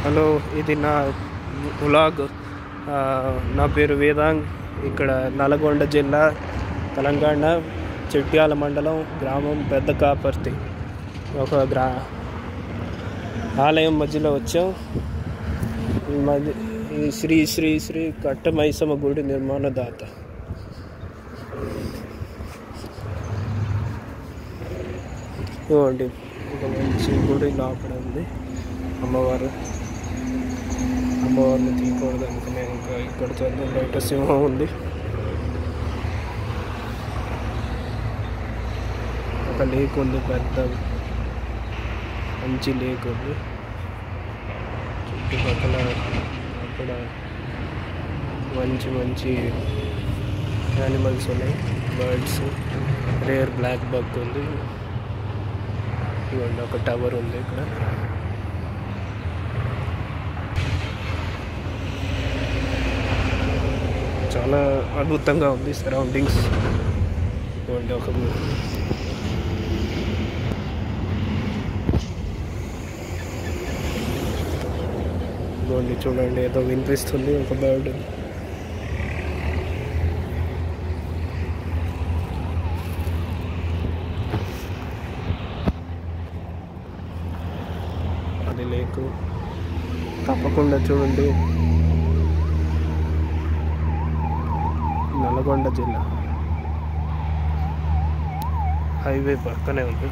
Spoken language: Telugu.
హలో, ఇది నా వ్లాగ్. నా పేరు వేదాంగ్. ఇక్కడ నల్గొండ జిల్లా, తెలంగాణ, చిట్యాల మండలం, గ్రామం పెద్ద కాపర్తి. ఒక ఆలయం మధ్యలో వచ్చాం. ఈ శ్రీ శ్రీ శ్రీ కట్టమైసమ్మ గుడి నిర్మాణదాత. ఇవ్వండి, ఒక మంచి గుడి లోపల ఉంది. అమ్మవారిని తీయకూడదు అనుకునే ఇంకా ఇక్కడ చదువు బయట సింహం ఉంది. ఒక లేక్ ఉంది, పెద్ద మంచి లేక్ ఉంది. చుట్టుపక్కల అక్కడ మంచి మంచి యానిమల్స్ ఉన్నాయి, బర్డ్స్. రేర్ బ్లాక్ బగ్ ఉంది. ఇవ్వండి, ఒక టవర్ ఉంది ఇక్కడ. చాలా అద్భుతంగా ఉంది సరౌండింగ్స్. ఇవ్వండి, ఇవ్వండి చూడండి, ఏదో వినిపిస్తుంది, ఒక బర్డ్. అది లేకు, తప్పకుండా చూడండి. నల్గొండ జిల్లా హైవే పక్కనే ఉంది.